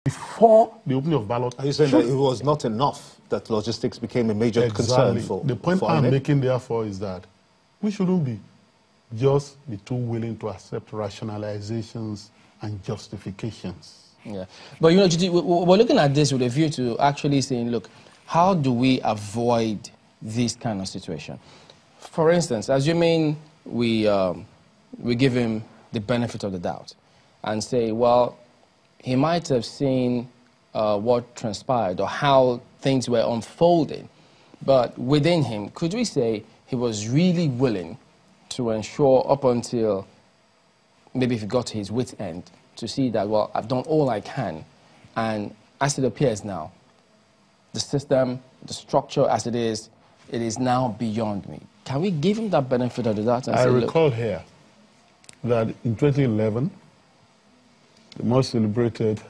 before the opening of ballot. Are you saying that it was not enough that logistics became a major concern for the point for I'm INEC? making, therefore, is that we shouldn't be too willing to accept rationalizations and justifications. Yeah, but you know, we're looking at this with a view to actually saying, look, how do we avoid this kind of situation? For instance, assuming we give him the benefit of the doubt and say, well, he might have seen what transpired or how things were unfolding, but within him, could we say he was really willing to ensure up until maybe if he got to his wit's end to see that, well, I've done all I can, and as it appears now, the system, the structure as it is now beyond me. Can we give him that benefit of the doubt and I say, recall look, here that in 2011, the most celebrated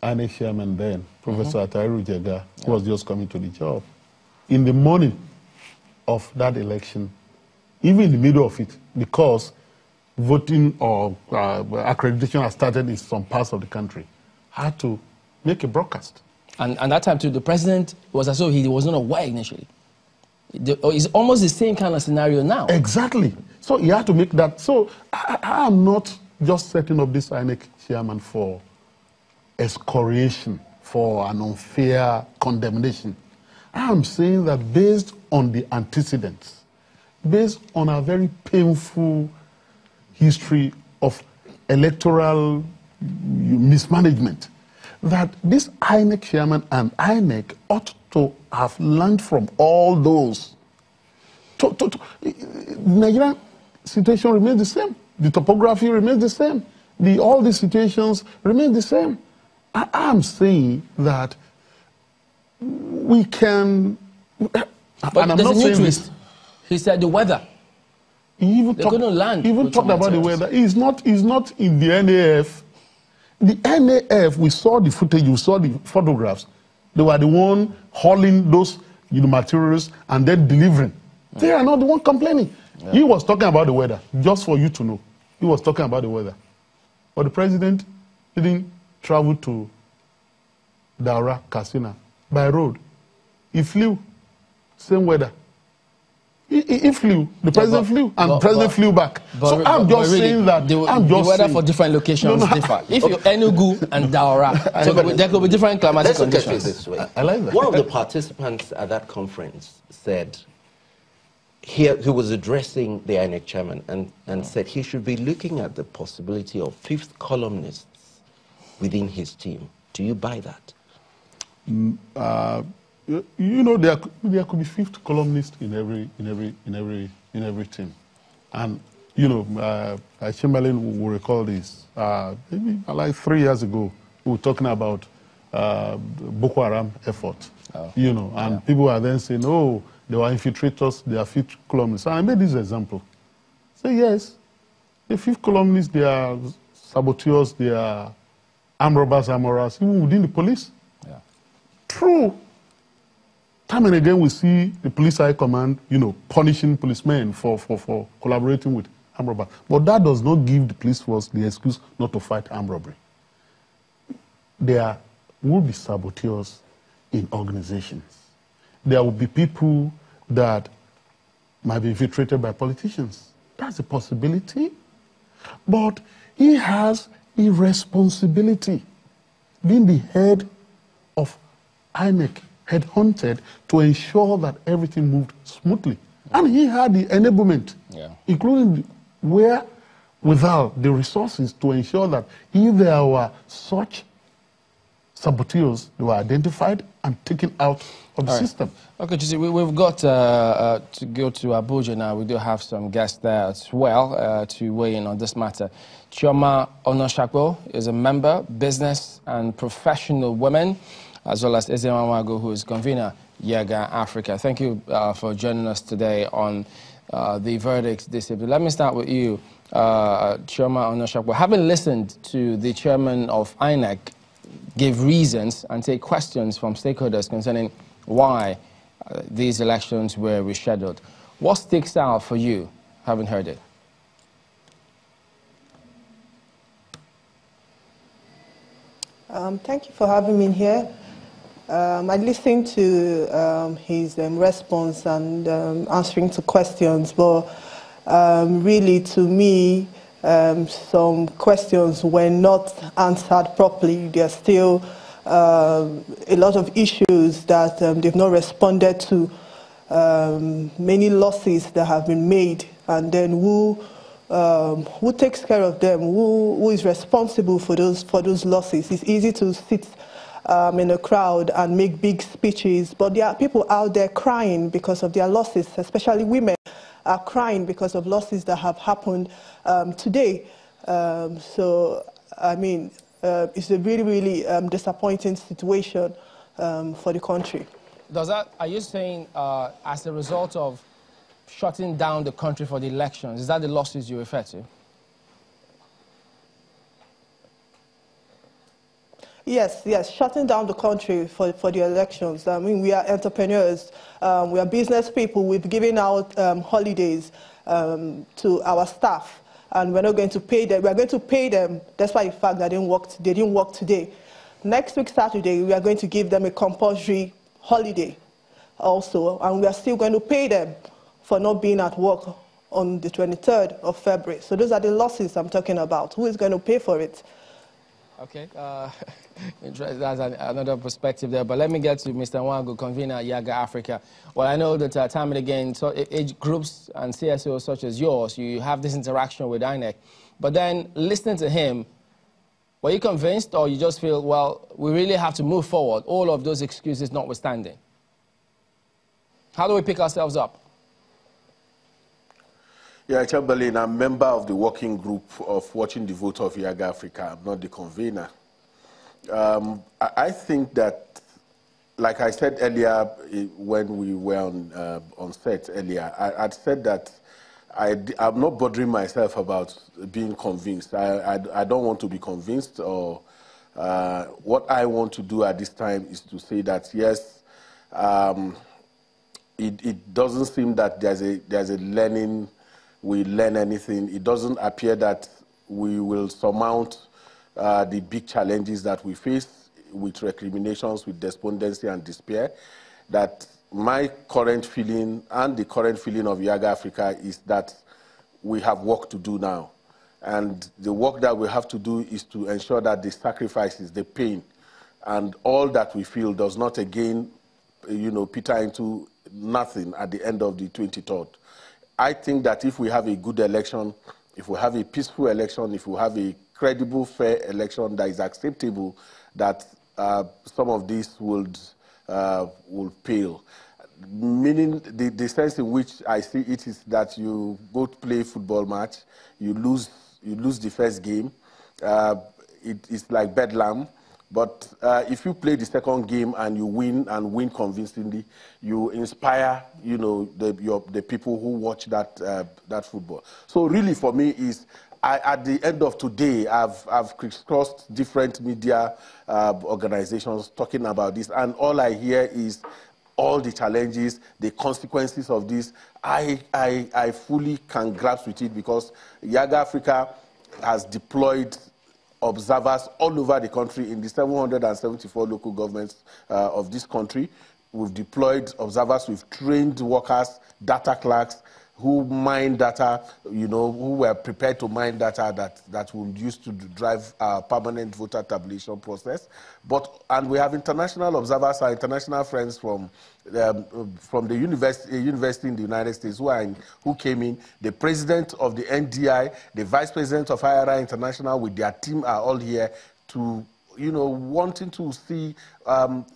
INEC chairman then, Professor Atairu Jega, who was just coming to the job, in the morning of that election, even in the middle of it, because voting or accreditation has started in some parts of the country, had to make a broadcast. And that time too, the president was as though he was not aware initially. It's almost the same kind of scenario now. Exactly. So he had to make that. So I am not just setting up this INEC chairman for excoriation, for an unfair condemnation. I am saying that based on the antecedents, based on a very painful history of electoral mismanagement, that this INEC chairman and INEC ought to have learned from all those. The Nigerian situation remains the same. The topography remains the same. All these situations remain the same. I am saying that we can... But there's a new twist. He said the weather. He even talked about the weather. He's not in the NAF. The NAF, we saw the footage, we saw the photographs. They were the one hauling those materials and then delivering. They are not the one complaining. Yeah. He was talking about the weather, just for you to know. He was talking about the weather. But the president didn't travel to Daura, Katsina, by road. He flew, same weather. He flew, the president flew, and the president flew back. So I'm just saying that... The weather for different locations differ. If you're Enugu and Daura, so there could be different climatic conditions. This way. I like that. One of the participants at that conference said, who was addressing the INEC chairman, and said he should be looking at the possibility of fifth columnists within his team. Do you buy that? There could be fifth columnist in every team, and Chamberlain will recall this. Maybe like 3 years ago, we were talking about Boko Haram effort. And people are then saying, "Oh, they were infiltrators, they are fifth columnists." And I made this example. Say yes, the fifth columnists, they are saboteurs, they are armed robbers, even within the police. Yeah. True. Time and again, we see the police high command, punishing policemen for collaborating with armed robbers. But that does not give the police force the excuse not to fight armed robbery. There will be saboteurs in organizations. There will be people that might be infiltrated by politicians. That's a possibility. But he has a responsibility, being the head of INEC, headhunted to ensure that everything moved smoothly. And he had the enablement, including without the resources to ensure that if there were such saboteurs, they were identified and taken out of the system. Okay, Chisi, we've got to go to Abuja now. We do have some guests there as well to weigh in on this matter. Chioma Onoshakbo is a member, business and professional woman, as well as Ezemawago, who is convener, Yaga Africa. Thank you for joining us today on the verdicts this evening. Let me start with you, Chioma Onoshakbo. Having listened to the chairman of INEC give reasons and take questions from stakeholders concerning why these elections were rescheduled, what sticks out for you, having heard it? Thank you for having me here. I listened to his response and answering to questions, but really, to me, some questions were not answered properly. There are still a lot of issues that they've not responded to. Many losses that have been made, and then who takes care of them? Who is responsible for those losses? It's easy to sit in a crowd and make big speeches, but there are people out there crying because of their losses, especially women are crying because of losses that have happened today. So, I mean, it's a really, really disappointing situation for the country. Are you saying as a result of shutting down the country for the elections, is that the losses you refer to? Yes, shutting down the country for the elections. I mean, we are entrepreneurs, we are business people. We've given out holidays to our staff, and we're not going to pay them. We're going to pay them despite the fact that they didn't work today. Next week, Saturday, we are going to give them a compulsory holiday also, and we are still going to pay them for not being at work on the 23rd of February. So those are the losses I'm talking about. Who is going to pay for it? Okay, that's another perspective there. But let me get to Mr. Nwangu, convener at Yaga Africa. Well, I know that time and again, so age groups and CSOs such as yours, you have this interaction with INEC. But then listening to him, were you convinced, or you just feel, well, we really have to move forward, all of those excuses notwithstanding? How do we pick ourselves up? Yeah, Chamberlain, I'm a member of the working group of Watching the Vote of Yaga Africa. I'm not the convener. I think that, like I said earlier when we were on set earlier, I'd said that I'm not bothering myself about being convinced. I don't want to be convinced, or what I want to do at this time is to say that, yes, it doesn't seem that there's a learning, we learn anything. It doesn't appear that we will surmount the big challenges that we face with recriminations, with despondency and despair. That my current feeling and the current feeling of Yaga Africa is that we have work to do now. And the work that we have to do is to ensure that the sacrifices, the pain, and all that we feel does not again, peter into nothing at the end of the 23rd. I think that if we have a good election, if we have a peaceful election, if we have a credible, fair election that is acceptable, that some of this will pale. Meaning, the sense in which I see it is that you go to play a football match, you lose the first game, it's like bedlam. But if you play the second game and you win, and win convincingly, you inspire, the people who watch that football. So really, for me, at the end of today, I've crisscrossed different media organizations talking about this, and all I hear is all the challenges, the consequences of this. I fully can grasp with it, because Yaga Africa has deployed observers all over the country in the 774 local governments of this country. We've deployed observers, we've trained workers, data clerks, who mine data, who were prepared to mine data that we'll use to drive our permanent voter tabulation process. And we have international observers, our international friends from the university in the United States who came in. The president of the NDI, the vice president of IRI International with their team are all here to, wanting to see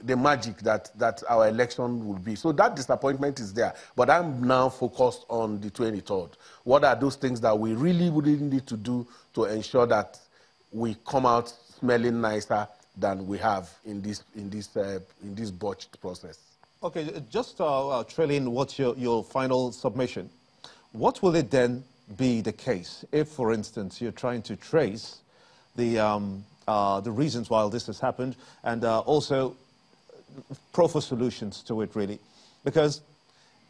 the magic that our election will be. So that disappointment is there. But I'm now focused on the 23rd. What are those things that we really need to do to ensure that we come out smelling nicer than we have in this botched process? Okay, just trailing what's your final submission. What will it then be the case if, for instance, you're trying to trace the reasons why this has happened, and also proffer solutions to it, really? Because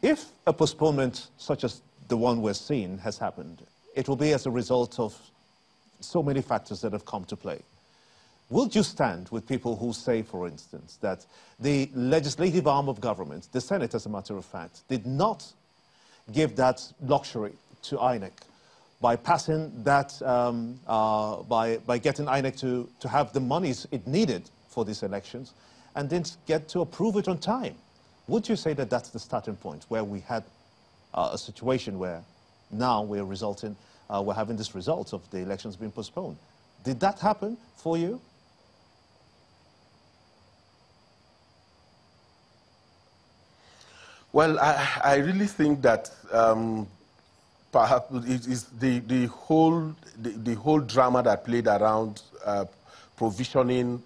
if a postponement such as the one we're seeing has happened, it will be as a result of so many factors that have come to play. Will you stand with people who say, for instance, that the legislative arm of government, the Senate as a matter of fact, did not give that luxury to INEC by passing that, by getting INEC to have the monies it needed for these elections and didn't get to approve it on time? Would you say that that's the starting point where we had a situation where now we're having this result of the elections being postponed? Did that happen for you? Well, I really think that perhaps it is the whole drama that played around provisioning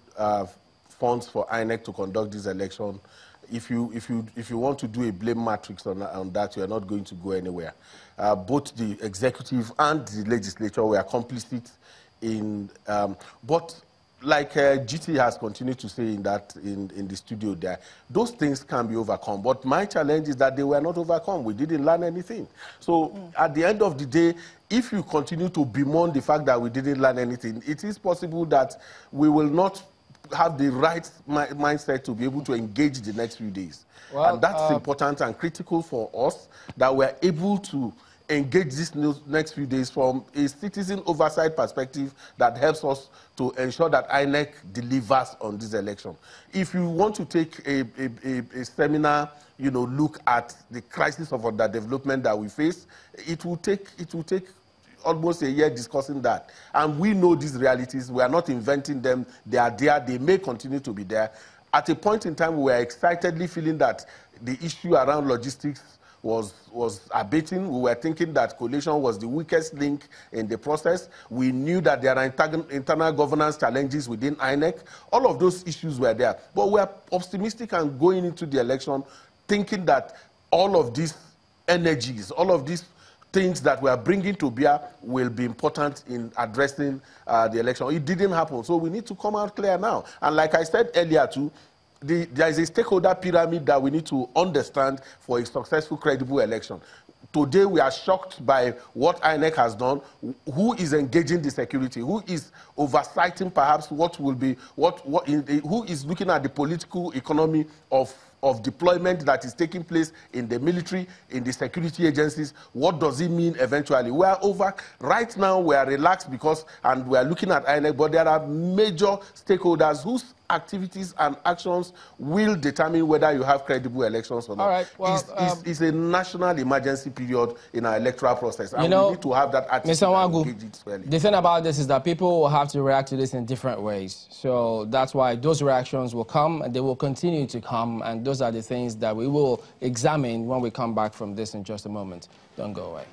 funds for INEC to conduct this election. If you want to do a blame matrix on that, you are not going to go anywhere. Both the executive and the legislature were complicit in, but like GT has continued to say in the studio there, those things can be overcome. But my challenge is that they were not overcome. We didn't learn anything. So at the end of the day, if you continue to bemoan the fact that we didn't learn anything, it is possible that we will not have the right mindset to be able to engage the next few days. Well, and that's important and critical for us, that we're able to engage this next few days from a citizen oversight perspective that helps us to ensure that INEC delivers on this election. If you want to take a seminar, look at the crisis of underdevelopment that we face, it will take almost a year discussing that. And we know these realities. We are not inventing them. They are there. They may continue to be there. At a point in time, we were excitedly feeling that the issue around logistics was abating. We were thinking that coalition was the weakest link in the process. We knew that there are internal governance challenges within INEC. All of those issues were there. But we are optimistic and going into the election thinking that all of these energies, all of these things that we are bringing to bear will be important in addressing the election. It didn't happen, so we need to come out clear now. And like I said earlier too, there is a stakeholder pyramid that we need to understand for a successful, credible election. Today, we are shocked by what INEC has done. Who is engaging the security? Who is oversighting perhaps what will be, who is looking at the political economy of deployment that is taking place in the military, in the security agencies? What does it mean eventually? We are over, right now we are relaxed and we are looking at INEC, but there are major stakeholders whose activities and actions will determine whether you have credible elections or not. All right, well, it's a national emergency period in our electoral process, and we need to have that attitude and engage it fairly. The thing about this is that people will have to react to this in different ways. So that's why those reactions will come, and they will continue to come, and those are the things that we will examine when we come back from this in just a moment. Don't go away.